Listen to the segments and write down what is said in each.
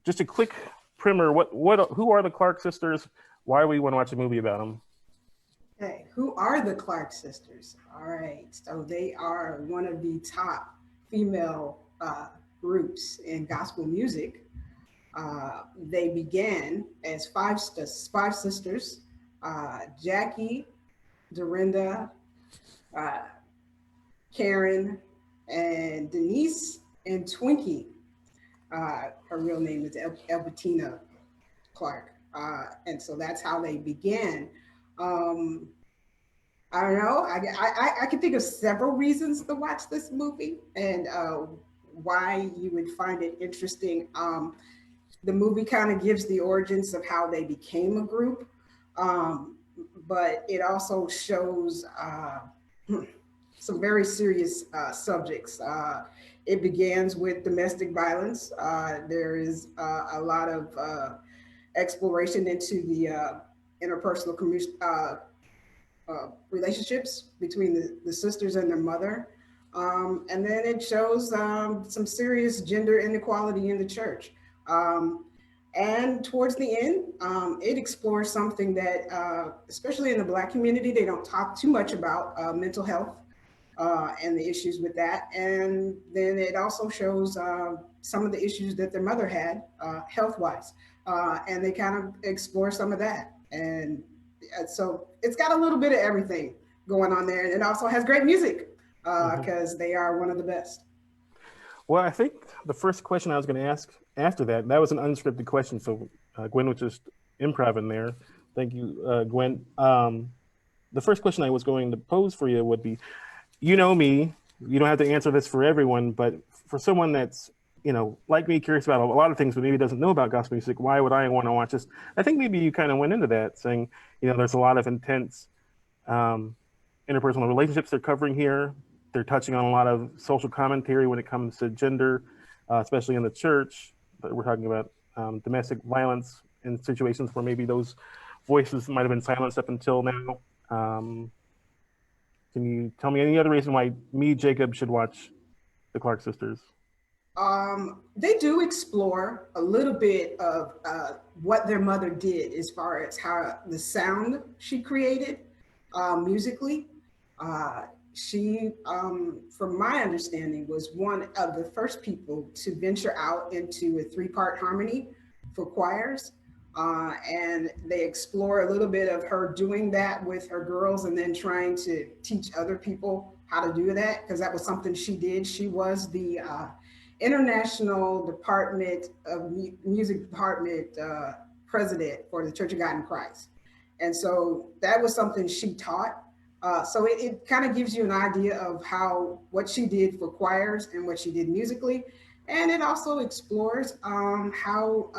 just a quick primer. Who are the Clark sisters? Why do we want to watch a movie about them? Okay, who are the Clark sisters? All right, so they are one of the top female groups in gospel music. They began as five sisters: Jackie, Dorinda, uh, Karen, and Denise, and Twinkie. Her real name is Albertina Clark, and so that's how they began. Um, I don't know. I can think of several reasons to watch this movie and why you would find it interesting. The movie kind of gives the origins of how they became a group, um, but it also shows some very serious subjects. It begins with domestic violence. There is a lot of exploration into the interpersonal relationships between the sisters and their mother. And then it shows some serious gender inequality in the church. Um, and towards the end, it explores something that, especially in the Black community, they don't talk too much about mental health and the issues with that. And then it also shows some of the issues that their mother had health wise. And they kind of explore some of that. And so it's got a little bit of everything going on there. And it also has great music Mm-hmm. because they are one of the best. Well, I think the first question I was going to ask after that was an unscripted question. So Gwen was just improv in there. Thank you, Gwen. The first question I was going to pose for you would be, you know me, you don't have to answer this for everyone, but for someone that's, like me, curious about a lot of things, but maybe doesn't know about gospel music, why would I want to watch this? I think maybe you kind of went into that saying, there's a lot of intense um, interpersonal relationships they're covering here. They're touching on a lot of social commentary when it comes to gender, especially in the church. But we're talking about domestic violence in situations where maybe those voices might have been silenced up until now. Can you tell me any other reason why me, Jacob, should watch the Clark sisters? They do explore a little bit of what their mother did as far as how the sound she created musically. Uh, she, from my understanding, was one of the first people to venture out into a three-part harmony for choirs. And they explore a little bit of her doing that with her girls and then trying to teach other people how to do that because that was something she did. She was the International Department of Music Department president for the Church of God in Christ. And so that was something she taught. So it kind of gives you an idea of how what she did for choirs and what she did musically. And it also explores how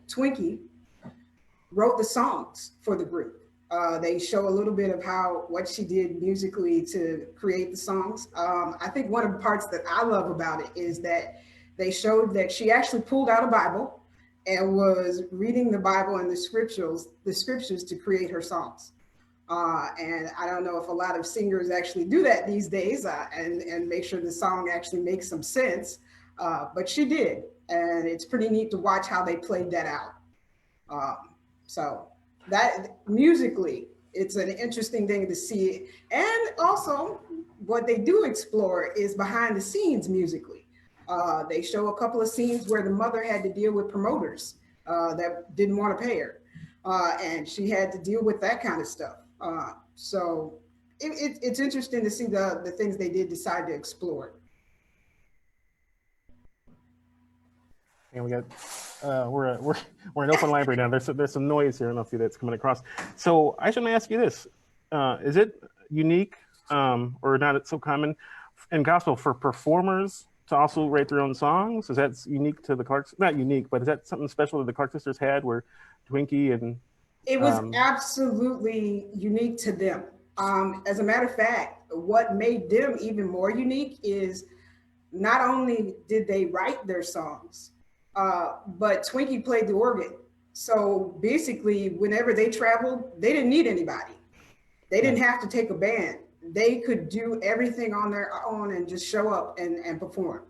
Twinkie wrote the songs for the group. They show a little bit of how what she did musically to create the songs. I think one of the parts that I love about it is that they showed that she actually pulled out a Bible and was reading the Bible and the scriptures to create her songs. And I don't know if a lot of singers actually do that these days and make sure the song actually makes some sense. But she did. And it's pretty neat to watch how they played that out. Um, so that musically, it's an interesting thing to see. And also, what they do explore is behind the scenes musically. They show a couple of scenes where the mother had to deal with promoters that didn't want to pay her, and she had to deal with that kind of stuff. So it's interesting to see the things they did decide to explore. And we got we're an open library now. There's some noise here. I don't know if that's coming across. So I should ask you this: is it unique or not so common in gospel for performers to also write their own songs? Is that unique to the Clarks? Not unique, but is that something special that the Clark sisters had, where Twinkie and It was um, absolutely unique to them. As a matter of fact, what made them even more unique is not only did they write their songs, but Twinkie played the organ. So basically, whenever they traveled, they didn't need anybody. They yeah, didn't have to take a band. They could do everything on their own and just show up and perform.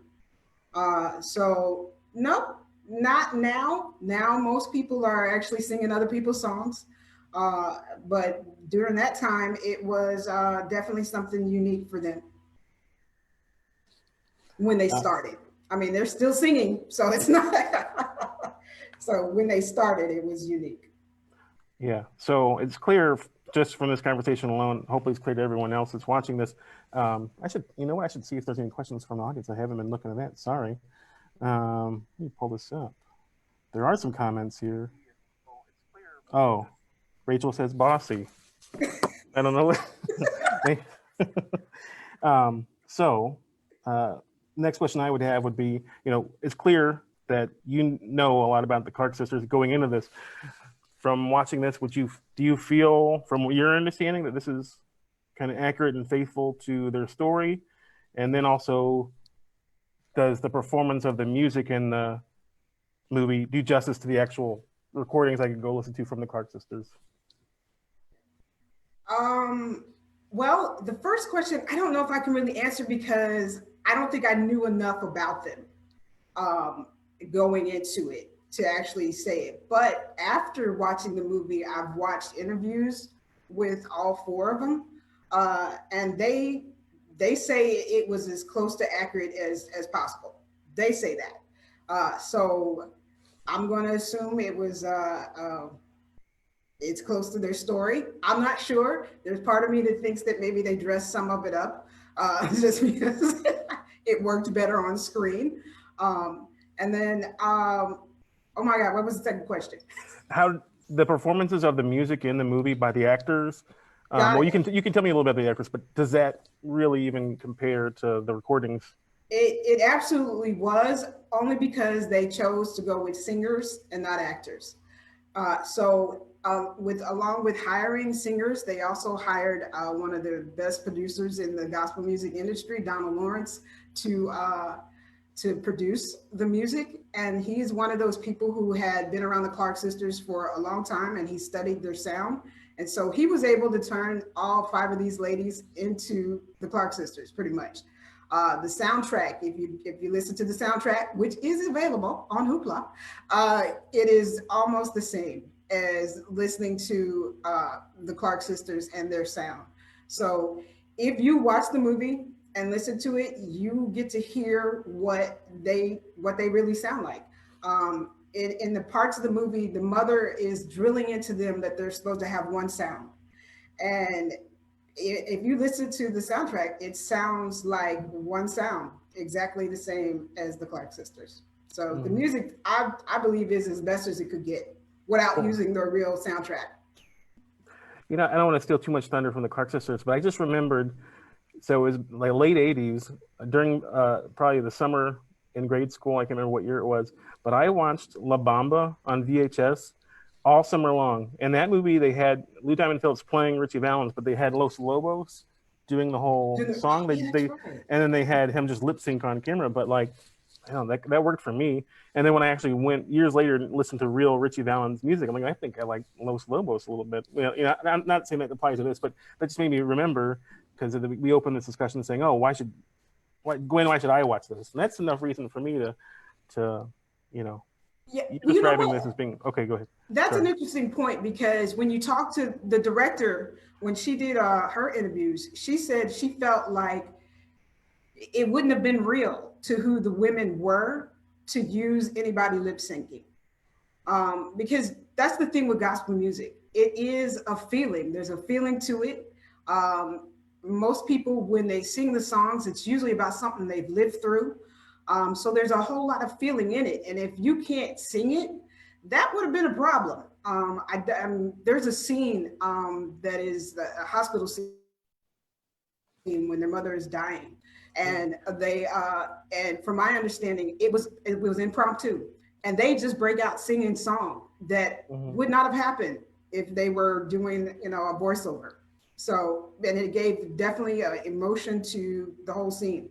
So no, Not now. Now most people are actually singing other people's songs. But during that time, it was definitely something unique for them when they Uh, started. I mean, they're still singing, so it's not. So when they started, it was unique. yeah. So it's clear just from this conversation alone. Hopefully, it's clear to everyone else that's watching this. I should, you know what? I should see if there's any questions from the audience. I haven't been looking at that. Sorry. Let me pull this up. There are some comments here. Oh, Rachel says bossy. I don't know. So, uh, next question I would have would be, it's clear that you know a lot about the Clark sisters going into this. From watching this, do you feel, from your understanding, that this is kind of accurate and faithful to their story? And then also, does the performance of the music in the movie do justice to the actual recordings I could go listen to from the Clark sisters? Um, well, the first question, I don't know if I can really answer because I don't think I knew enough about them um, going into it to actually say it. But after watching the movie, I've watched interviews with all four of them, and they say it was as close to accurate as possible. They say that. So I'm going to assume it was it's close to their story. I'm not sure. There's part of me that thinks that maybe they dressed some of it up just because it worked better on screen. And then, oh my God, what was the second question? How the performances of the music in the movie by the actors? Got Well, it. you can tell me a little bit about the actors, but does that really even compare to the recordings? It absolutely was only because they chose to go with singers and not actors. With along with hiring singers, they also hired one of the best producers in the gospel music industry, Donald Lawrence, to uh, to produce the music. And he's one of those people who had been around the Clark sisters for a long time, and he studied their sound. And so he was able to turn all five of these ladies into the Clark sisters, pretty much. The soundtrack, if you listen to the soundtrack, which is available on Hoopla, it is almost the same as listening to the Clark sisters and their sound. So if you watch the movie and listen to it, you get to hear what they really sound like. In the parts of the movie, the mother is drilling into them that they're supposed to have one sound, and if you listen to the soundtrack, it sounds like one sound, exactly the same as the Clark sisters. So the Mm. music, I believe, is as best as it could get without Cool. using the real soundtrack. I don't want to steal too much thunder from the Clark sisters, but I just remembered. So it was like late '80s during probably the summer in grade school. I can't remember what year it was, but I watched La Bamba on VHS all summer long. And that movie, they had Lou Diamond Phillips playing Richie Valens, but they had Los Lobos doing the whole Oh song. yeah, that's They right. and then they had him just lip sync on camera. But like, I don't know, that worked for me. And then when I actually went years later and listened to real Richie Valens music, I'm like, I think I like Los Lobos a little bit. I'm not saying that applies to this, but that just made me remember because we opened this discussion saying, "Oh, Gwen, why should I watch this?" And that's enough reason for me to, you know, Yeah, you well, you know describing this what? as being okay. Go ahead. That's an Sorry. interesting point because when you talk to the director, when she did her interviews, she said she felt like it wouldn't have been real to who the women were to use anybody lip syncing. Because that's the thing with gospel music. It is a feeling. There's a feeling to it. Most people, when they sing the songs, it's usually about something they've lived through. So there's a whole lot of feeling in it. And if you can't sing it, that would have been a problem. There's a scene that is a hospital scene when their mother is dying, and and from my understanding, it was impromptu, and they just break out singing song that Mm-hmm. would not have happened if they were doing a voiceover. So, and it gave definitely emotion to the whole scene,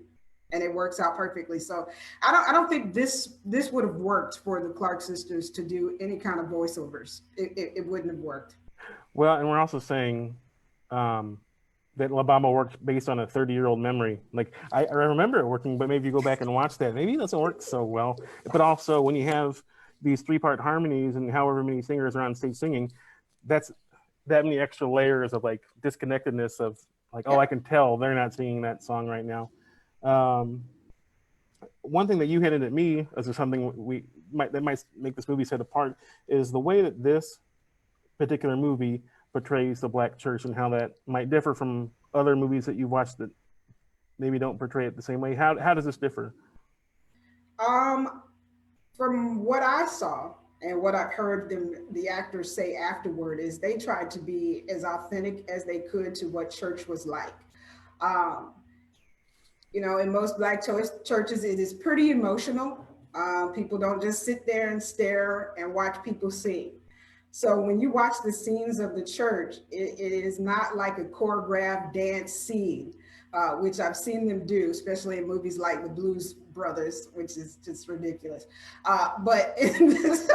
and it works out perfectly. So I don't think this would have worked for the Clark sisters to do any kind of voiceovers. It wouldn't have worked. Well, and we're also saying, um, that La Bamba worked based on a 30-year-old memory. Like I remember it working, but maybe you go back and watch that, maybe it doesn't work so well. But also when you have these three-part harmonies and however many singers are on stage singing, that's that many extra layers of like disconnectedness of like, oh, Yeah. I can tell they're not singing that song right now. Um, One thing that you hinted at me as something that might make this movie set apart is the way that this particular movie portrays the black church and how that might differ from other movies that you've watched that maybe don't portray it the same way. How does this differ? Um, from what I saw and what I've heard the actors say afterward, is they tried to be as authentic as they could to what church was like. Um, in most black churches, it is pretty emotional. People don't just sit there and stare and watch people sing. So when you watch the scenes of the church, it is not like a choreographed dance scene, which I've seen them do, especially in movies like The Blues Brothers, which is just ridiculous. But in this,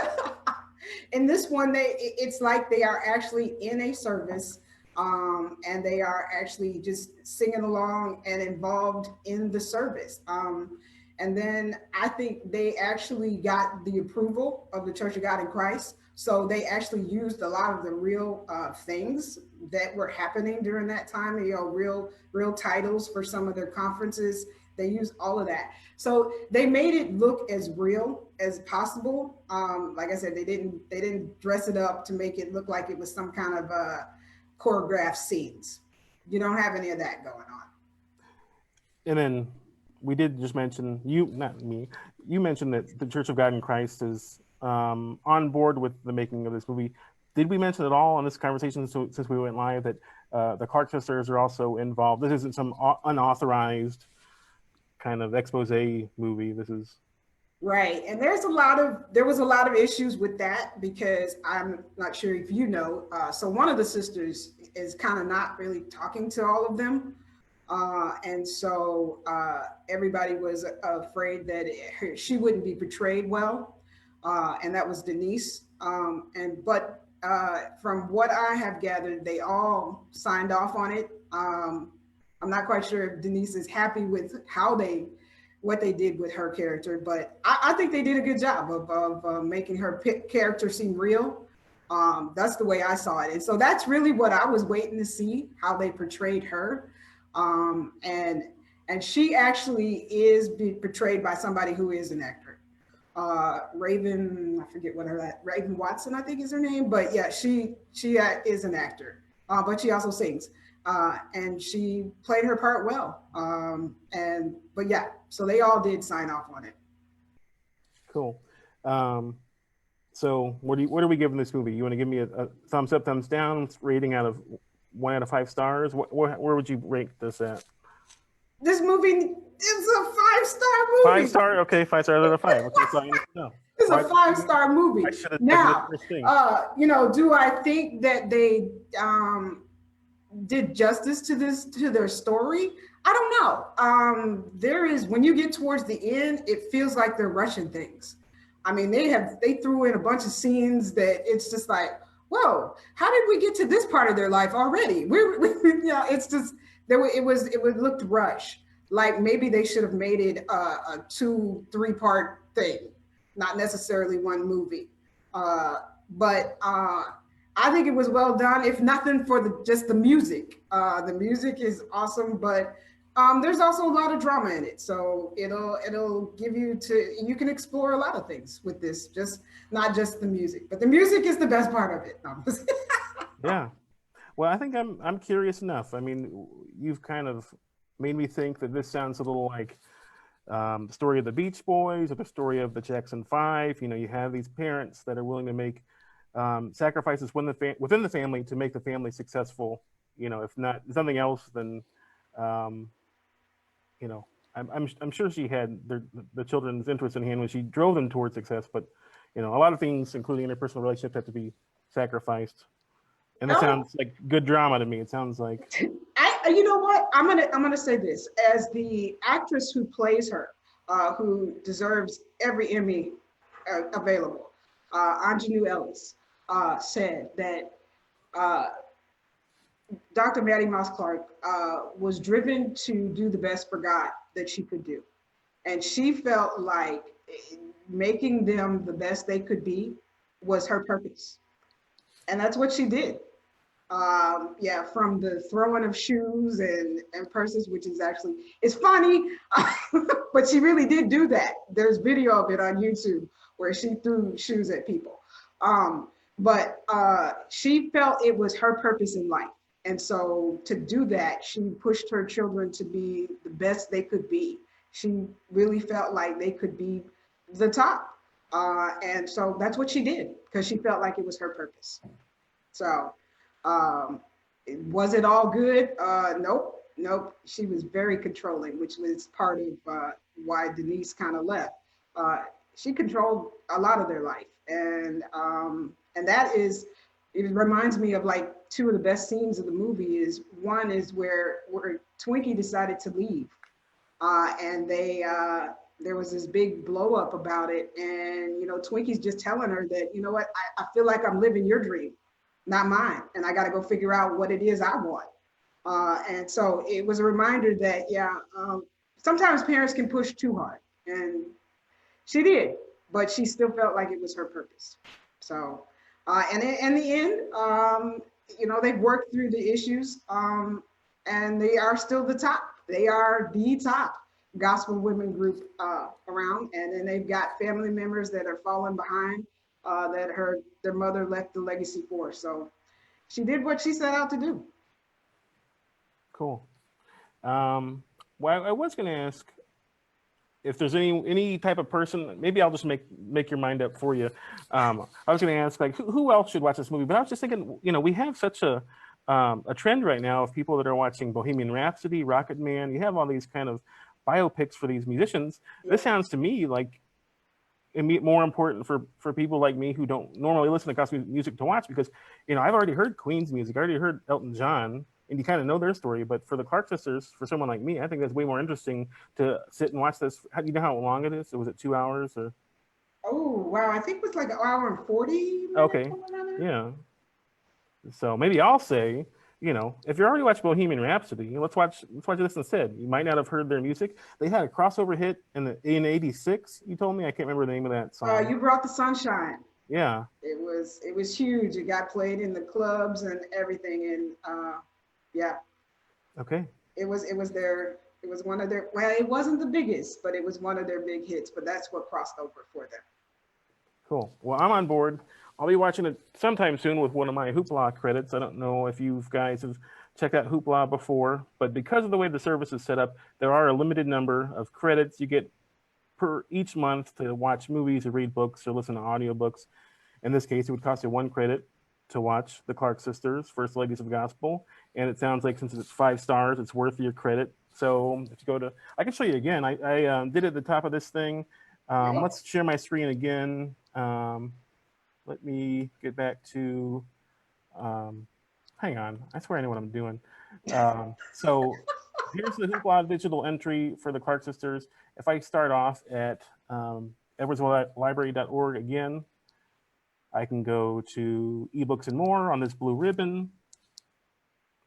in this one, it's like they are actually in a service, and they are actually just singing along and involved in the service. And then I think they actually got the approval of the Church of God in Christ. So they actually used a lot of the real things that were happening during that time, real titles for some of their conferences. They used all of that. So they made it look as real as possible. Like I said, they didn't dress it up to make it look like it was some kind of choreographed scenes. You don't have any of that going on. And then we did just mention you, not me. You mentioned that the Church of God in Christ is on board with the making of this movie. Did we mention at all in this conversation, since we went live, that the Clark sisters are also involved? This isn't some unauthorized kind of expose movie. This is Right. And there was a lot of issues with that, because I'm not sure if you know. So one of the sisters is kind of not really talking to all of them. And so everybody was afraid that she wouldn't be portrayed well. And that was Denise. But from what I have gathered, they all signed off on it. I'm not quite sure if Denise is happy with what they did with her character, but I think they did a good job of making her character seem real. That's the way I saw it. And so that's really what I was waiting to see, how they portrayed her. And she actually is portrayed by somebody who is an actor. Raven, I forget what Raven Watson, I think is her name, but yeah, she is an actor, but she also sings. And she played her part well. But yeah, so they all did sign off on it. cool. So what are we giving this movie? You want to give me a thumbs up, thumbs down rating out of 1 out of 5 stars? Where would you rank this at? This movie is a 5-star movie. 5 star? Okay, 5 stars out of 5. Okay, so I need to know. It's a 5-star movie. I should have Now, first thing. do I think that they did justice to their story? I don't know. There is, when you get towards the end, it feels like they're rushing things. I mean, they threw in a bunch of scenes that it's just like, whoa, how did we get to this part of their life already? It's just it looked rushed. Like maybe they should have made it a 2-3 part thing, not necessarily one movie. But I think it was well done, if nothing for just the music. The music is awesome, but there's also a lot of drama in it. So it'll give you can explore a lot of things with this, just not just the music. But the music is the best part of it. Yeah. Well, I think I'm curious enough. I mean, you've kind of made me think that this sounds a little like the story of the Beach Boys or the story of the Jackson 5. You have these parents that are willing to make sacrifices within the family to make the family successful. If not something else, then I'm sure she had the children's interest in hand when she drove them towards success. But a lot of things, including interpersonal relationships, have to be sacrificed. And it sounds like good drama to me. It sounds like you know what? I'm gonna say this, as the actress who plays her, who deserves every Emmy available, Anjanou Ellis, said that Dr. Maddie Moss Clark was driven to do the best for God that she could do. And she felt like making them the best they could be was her purpose. And that's what she did. Yeah, from the throwing of shoes and purses, which is actually, it's funny, but she really did do that. There's video of it on YouTube where she threw shoes at people. But she felt it was her purpose in life. And so to do that, she pushed her children to be the best they could be. She really felt like they could be the top. And so that's what she did because she felt like it was her purpose. So, um, was it all good? Nope, nope. She was very controlling, which was part of why Denise kind of left. She controlled a lot of their life, and that is, it reminds me of like two of the best scenes of the movie. Is one is where Twinkie decided to leave, and there was this big blow up about it, and Twinkie's just telling her that what, I feel like I'm living your dream, not mine, and I got to go figure out what it is I want. And so it was a reminder that sometimes parents can push too hard, and she did, but she still felt like it was her purpose. So, and in the end, they've worked through the issues, and they are still the top. They are the top gospel women group around, and then they've got family members that are falling behind that their mother left the legacy for. So she did what she set out to do. Cool. Well, I was going to ask if there's any type of person. Maybe I'll just make your mind up for you. I was going to ask like who else should watch this movie, but I was just thinking, we have such a trend right now of people that are watching Bohemian Rhapsody, Rocket Man. You have all these kind of biopics for these musicians. Yeah. This sounds to me like more important for people like me who don't normally listen to gospel music to watch, because I've already heard Queen's music, I already heard Elton John, and you kind of know their story. But for the Clark sisters, for someone like me, I think that's way more interesting to sit and watch this. You know how long it is? Was it 2 hours or? Oh wow, I think it was like an hour and 40 minutes. Okay, yeah. So maybe I'll say, if you're already watching Bohemian Rhapsody, let's watch this instead. You might not have heard their music. They had a crossover hit in '86. You told me, I can't remember the name of that song. You Brought the Sunshine. Yeah. It was huge. It got played in the clubs and everything, and yeah. Okay. It was one of their, well, it wasn't the biggest, but it was one of their big hits. But that's what crossed over for them. Cool. Well, I'm on board. I'll be watching it sometime soon with one of my Hoopla credits. I don't know if you guys have checked out Hoopla before, but because of the way the service is set up, there are a limited number of credits you get per each month to watch movies or read books or listen to audiobooks. In this case, it would cost you 1 credit to watch the Clark sisters, First Ladies of Gospel. And it sounds like since it's 5 stars, it's worth your credit. So if you go to, I can show you again. I did it at the top of this thing. Let's share my screen again. Let me get back to, hang on, I swear I know what I'm doing. So here's the Hoopla digital entry for the Clark sisters. If I start off at edwardsvillelibrary.org again, I can go to ebooks and more on this blue ribbon.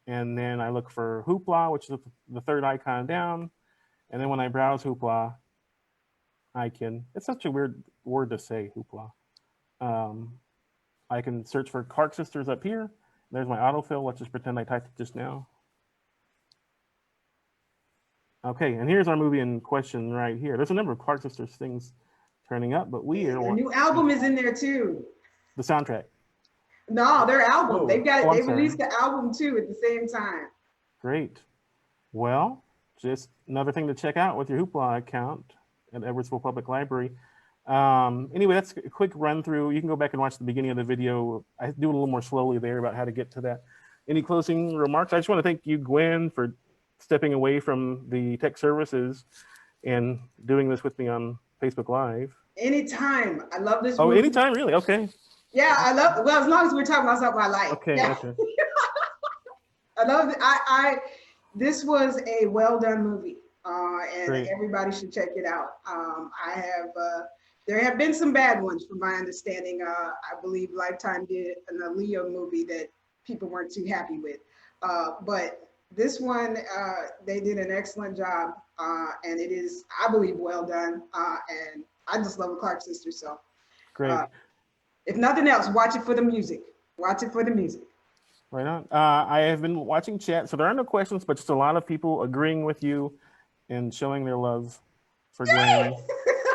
And then I look for Hoopla, which is the third icon down. And then when I browse Hoopla, it's such a weird word to say, Hoopla. I can search for Clark sisters up here. There's my autofill. Let's just pretend I typed it just now. Okay, and here's our movie in question right here. There's a number of Clark sisters things turning up, but we are. A new album is in there too. The soundtrack. No, their album. Oh, They've got it. They released the album too at the same time. Great. Well, just another thing to check out with your Hoopla account at Edwardsville Public Library. Anyway, that's a quick run through. You can go back and watch the beginning of the video. I do it a little more slowly there about how to get to that. Any closing remarks? I just want to thank you, Gwen, for stepping away from the tech services and doing this with me on Facebook Live. Anytime. I love this. Oh, movie. Anytime, really? Okay. Yeah, I love. Well, as long as we're talking about something I like. Okay. Yeah. Okay. I love it. This was a well done movie, and Great. Everybody should check it out. There have been some bad ones, from my understanding. I believe Lifetime did an Aaliyah movie that people weren't too happy with. But this one, they did an excellent job, and it is, I believe, well done. And I just love the Clark sisters. So, Great. If nothing else, watch it for the music. Watch it for the music. Right on. I have been watching chat, so there are no questions, but just a lot of people agreeing with you and showing their love for Gwen.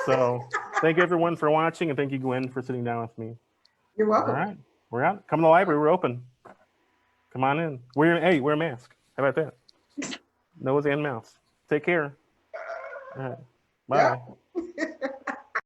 So thank you everyone for watching, and thank you, Gwen, for sitting down with me. You're welcome. All right, we're out. Come to the library. We're open. Come on in. Wear a mask. How about that? Nose and mouth. Take care. All right. Bye. Yeah.